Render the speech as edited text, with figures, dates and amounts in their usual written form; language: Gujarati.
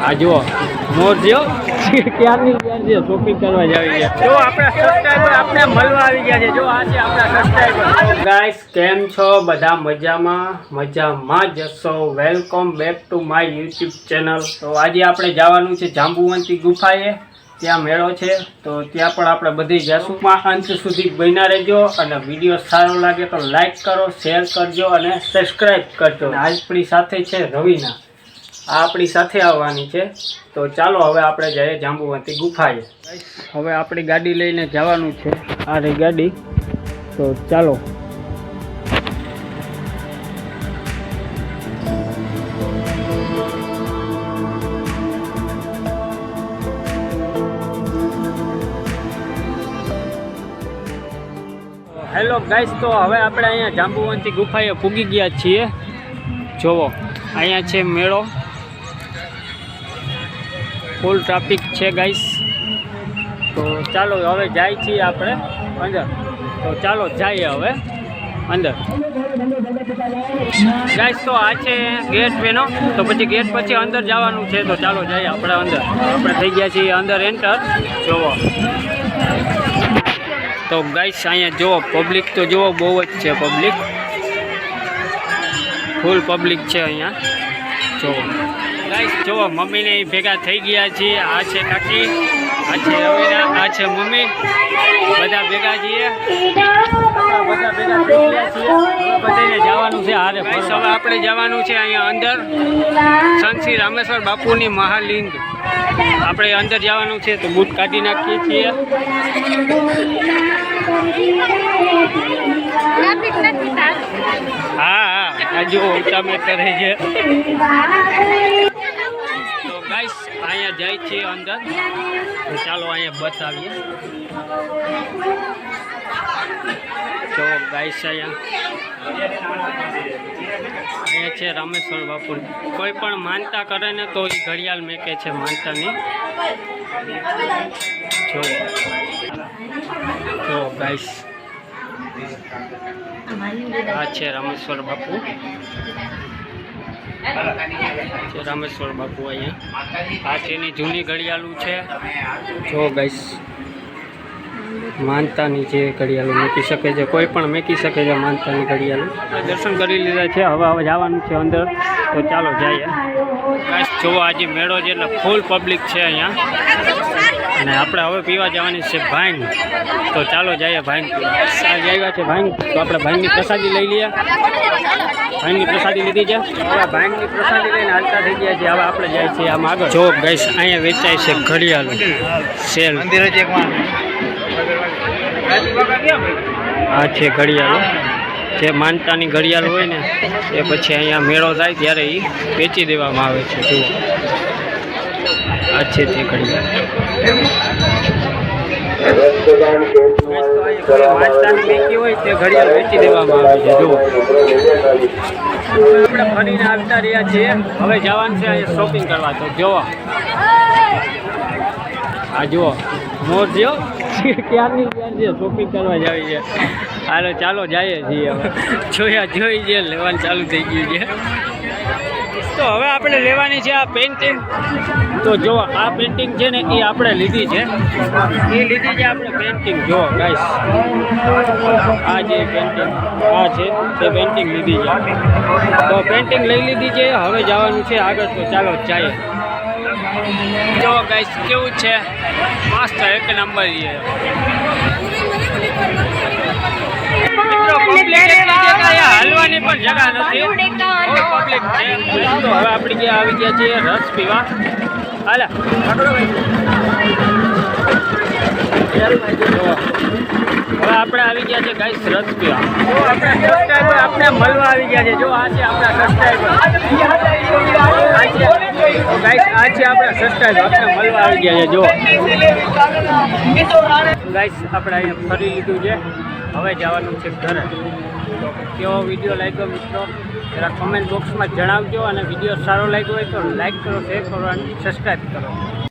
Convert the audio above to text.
આ જુઓ મોર જો ક્યારની ક્યાં છે શોપિંગ કરવા જ આવી ગયા. જો આપણા સબસ્ક્રાઈબર આપણે મળવા આવી ગયા છે. જો આ છે આપણા સબસ્ક્રાઈબર. ગાઈસ કેમ છો બધા? મજામાં જ હશો. Welcome back to my YouTube channel. તો આજે આપણે જવાનું છે જાંબુવંતી ગુફાએ. ત્યાં મેળો છે તો ત્યાં પણ આપણે બધી જશું. અંત સુધી બન્યા રહેજો અને વિડીયો સારો લાગે તો લાઈક કરો, શેર કરજો અને સબસ્ક્રાઈબ કરજો. આપણી સાથે છે રવિના, આ આપણી સાથે આવવાની છે. તો ચાલો હવે આપણે જઈએ જાંબુવંતી ગુફાએ. હવે આપણી ગાડી લઈને જવાનું છે. આ રહી ગાડી. તો ચાલો. હેલો ગાઈસ, તો હવે આપણે અહીંયા જાંબુવંતી ગુફાએ પૂગી ગયા છીએ. જોવો અહીંયા છે મેળો, ફૂલ ટ્રાફિક છે ગાઈસ. તો ચાલો હવે જાય છીએ આપણે અંદર. તો ચાલો જઈએ હવે અંદર. ગાઈસ તો આ છે ગેટ વેનો. તો પછી ગેટ પછી અંદર જવાનું છે. તો ચાલો જઈએ આપણે અંદર. આપણે થઈ ગયા છીએ અંદર એન્ટર. જોવો તો ગાઈસ અહીંયા જુઓ પબ્લિક તો જુઓ બહુ જ છે. પબ્લિક ફૂલ પબ્લિક છે અહીંયા. જુઓ ગાઈસ જુઓ મમ્મીને ભેગા થઈ ગયા છીએ. આ છે કાકી, આ છે રવિના, આ છે મમ્મી. બધા ભેગા છીએ. બધા ભેગા થઈ ગયા છીએ. બધાને જવાનું છે હારે. ગાઈસ હવે આપણે જવાનું છે અહીંયા અંદર સંત શ્રી રામેશ્વર બાપુની મહાલિંગ. આપણે અંદર જવાનું છે. તો બૂટ કાઢી નાખીએ છીએ. હા જો તમે કરે છે. તો ગાઈસ અહીંયા જાય છે અંદર. તો ચાલો અહીંયા બતાવીએ. તો ગાઈસ અહીંયા છે રામેશ્વર બાપુ. કોઈ પણ માનતા કરે ને તો એ ઘડિયાળ મેકે છે માનતાની. જો ગાઈસ આ છે રામેશ્વર બાપુ. રામેશ્વર બાપુ અહીંયા. આ છે એની જૂની ઘડિયાળું છે. જો ગાઈસ માનતાની જે ઘડિયાળું મેકી શકે છે, કોઈ પણ મેકી શકે છે માનતાની ઘડિયાળું. દર્શન કરી લીધા છે. હવે જવાનું છે અંદર. તો ચાલો જઈએ. ગાઈસ જોવો આજે મેળો છે એટલે ફૂલ પબ્લિક છે અહીંયા. અને આપણે હવે પીવા જવાની છે ભાંગ. તો ચાલો જઈએ ભાંગ પીવા. આવ્યા છે ભાંગ. તો આપણે ભાંગની પ્રસાદી લઈ લઈએ. ભાંગની પ્રસાદી લીધી છે. હવે ભાંગની પ્રસાદી લઈને હાલતા થઈ ગયા છે. હવે આપણે જાય છીએ આમ આગળ. જો ગાઈસ અહીંયા વેચાય છે ઘડિયાળું સેલ. આ છે ઘડિયાળો. જે માનતાની ઘડિયાળ હોય ને એ પછી અહીંયા મેળો થાય ત્યારે એ વેચી દેવામાં આવે છે. જુઓ આ છે તે ઘડિયાળ. માનતાની મેકી હોય તે ઘડિયાળ વેચી દેવામાં આવે છે. જુઓ આપણે ફરીને આવતા રહ્યા છીએ. હવે જવાનું છે અહીંયા શોપિંગ કરવા. તો જુઓ આ જુઓ મોર જો ક્યારની ક્યાં છે શોપિંગ કરવા જ આવી છે. હાલો ચાલો જઈએ છીએ. હવે જોઈ છે લેવાનું ચાલુ થઈ ગયું છે. તો હવે આપણે લેવાની છે આ પેઇન્ટિંગ. તો જો આ પેઇન્ટિંગ છે ને એ આપણે લીધી છે. આપણે પેઇન્ટિંગ. જો ગાઈસ આ જે પેઇન્ટિંગ આ છે તે પેઇન્ટિંગ લીધી છે. તો પેઇન્ટિંગ લઈ લીધી છે. હવે જવાનું છે આગળ. તો ચાલો જઈએ. જો ગાઈસ કેવું છે મસ્ત એક નંબર છે. હાલવાની પણ જગા નથી. પબ્લિક છે. તો હવે આપણે ગયા આવી ગયા છીએ રસ પીવા. હાલે હવે આપણે આવી ગયા છે ગાઈસ રસ પીવા. જો આપણા સબસ્ક્રાઈબર આપણે મળવા આવી ગયા છે. જો આ છે આપણા સબસ્ક્રાઈબર. આ છે આપણા સબસ્ક્રાઈબર આપણે મળવા આવી ગયા છે. જો ગાઈસ આપણે અહીંયા ફરી લીધું છે. હવે જવાનું છે ઘરે. તો કેવો વિડીયો લાગ્યો મિત્રો જરા કમેન્ટ બોક્સમાં જણાવજો. અને વિડીયો સારો લાગ્યો હોય તો લાઈક કરો, શેર કરો અને સબસ્ક્રાઈબ કરો.